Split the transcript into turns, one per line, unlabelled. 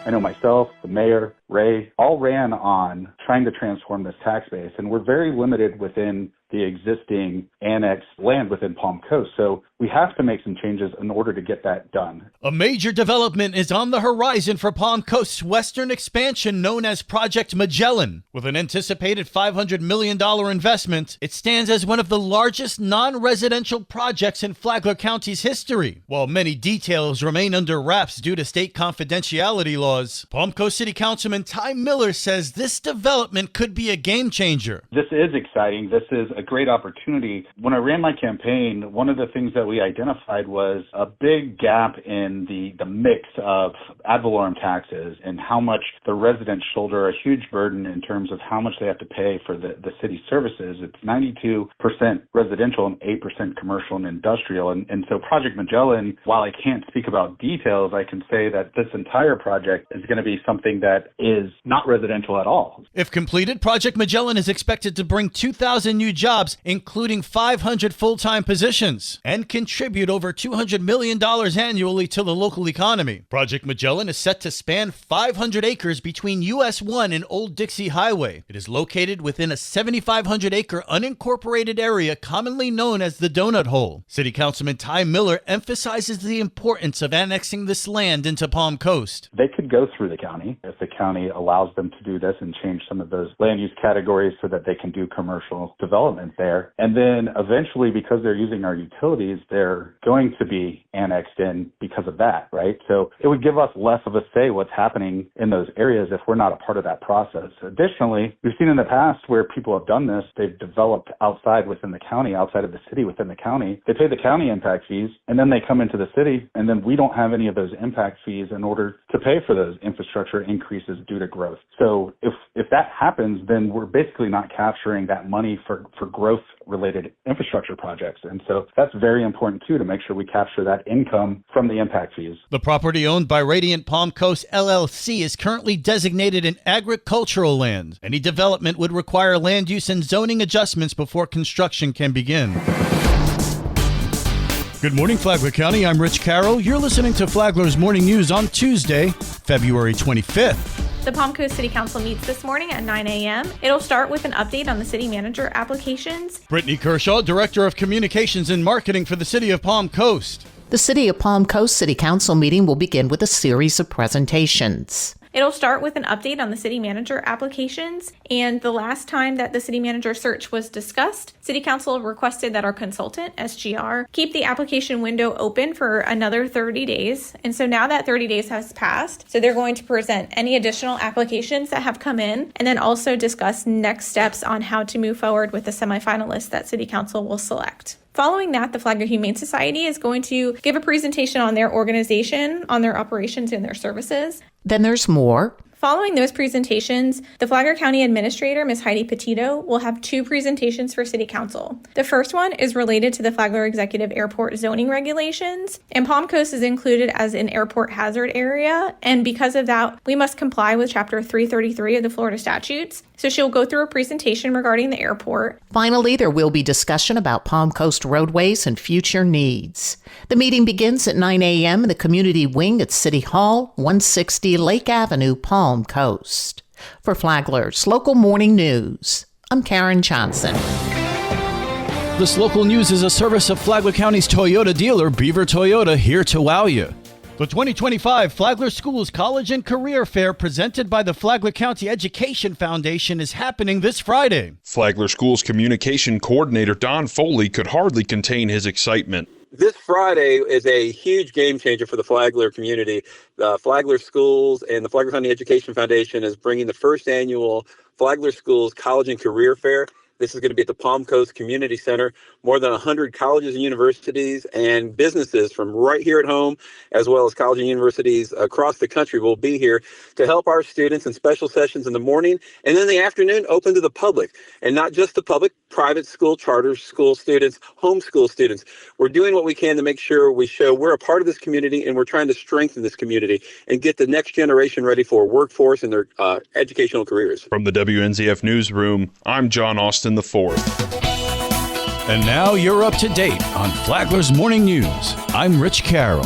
I know myself, the mayor, Ray, all ran on trying to transform this tax base, and we're very limited within the existing annexed land within Palm Coast. So we have to make some changes in order to get that done.
A major development is on the horizon for Palm Coast's western expansion known as Project Magellan. With an anticipated $500 million investment, it stands as one of the largest non-residential projects in Flagler County's history. While many details remain under wraps due to state confidentiality laws, Palm Coast City Councilman Ty Miller says this development could be a game changer.
This is exciting. This is a great opportunity. When I ran my campaign, one of the things that we identified was a big gap in the mix of ad valorem taxes and how much the residents shoulder a huge burden in terms of how much they have to pay for the city services. It's 92% residential and 8% commercial and industrial. And so Project Magellan, while I can't speak about details, I can say that this entire project is going to be something that is not residential at all.
If completed, Project Magellan is expected to bring 2,000 new jobs, including 500 full-time positions, and contribute over $200 million annually to the local economy. Project Magellan is set to span 500 acres between US 1 and Old Dixie Highway. It is located within a 7,500-acre unincorporated area commonly known as the Donut Hole. City Councilman Ty Miller emphasizes the importance of annexing this land into Palm Coast.
They could go through the county if the county allows them to do this and change some of those land use categories so that they can do commercial development there. And then eventually, because they're using our utilities, they're going to be annexed in because of that, right? So it would give us less of a say what's happening in those areas if we're not a part of that process. Additionally, we've seen in the past where people have done this, they've developed outside within the county, outside of the city within the county. They pay the county impact fees, and then they come into the city, and then we don't have any of those impact fees in order to pay for those infrastructure increases due to growth. So if that happens, then we're basically not capturing that money for growth-related infrastructure projects. And so that's very important, too, to make sure we capture that income from the impact fees.
The property owned by Radiant Palm Coast LLC is currently designated an agricultural land. Any development would require land use and zoning adjustments before construction can begin. Good morning, Flagler County. I'm Rich Carroll. You're listening to Flagler's Morning News on Tuesday, February 25th.
The Palm Coast City Council meets this morning at 9 a.m. It'll start with an update on the city manager applications.
Brittany Kershaw, Director of Communications and Marketing for the City of Palm Coast.
The City of Palm Coast City Council meeting will begin with a series of presentations.
It'll start with an update on the city manager applications, and the last time that the city manager search was discussed, City Council requested that our consultant, SGR, keep the application window open for another 30 days. And so now that 30 days has passed, so they're going to present any additional applications that have come in, and then also discuss next steps on how to move forward with the semifinalists that City Council will select. Following that, the Flagler Humane Society is going to give a presentation on their organization, on their operations and their services.
Then there's more.
Following those presentations, the Flagler County Administrator, Ms. Heidi Petito, will have two presentations for City Council. The first one is related to the Flagler Executive Airport zoning regulations, and Palm Coast is included as an airport hazard area, and because of that, we must comply with Chapter 333 of the Florida statutes. So she'll go through a presentation regarding the airport.
Finally, there will be discussion about Palm Coast roadways and future needs. The meeting begins at 9 a.m. in the community wing at City Hall, 160 Lake Avenue, Palm Coast. For Flagler's Local Morning News, I'm Karen Johnson.
This local news is a service of Flagler County's Toyota dealer, Beaver Toyota, here to wow you. The 2025 Flagler Schools College and Career Fair presented by the Flagler County Education Foundation is happening this Friday.
Flagler Schools Communication Coordinator Don Foley could hardly contain his excitement.
This Friday is a huge game changer for the Flagler community. The Flagler Schools and the Flagler County Education Foundation is bringing the first annual Flagler Schools College and Career Fair. This is going to be at the Palm Coast Community Center. More than 100 colleges and universities and businesses from right here at home, as well as colleges and universities across the country will be here to help our students in special sessions in the morning and then the afternoon open to the public. And not just the public, private school, charter school students, homeschool students. We're doing what we can to make sure we show we're a part of this community and we're trying to strengthen this community and get the next generation ready for workforce and their educational careers.
From the WNZF Newsroom, I'm John Austin IV.
And now you're up to date on Flagler's Morning News. I'm Rich Carroll.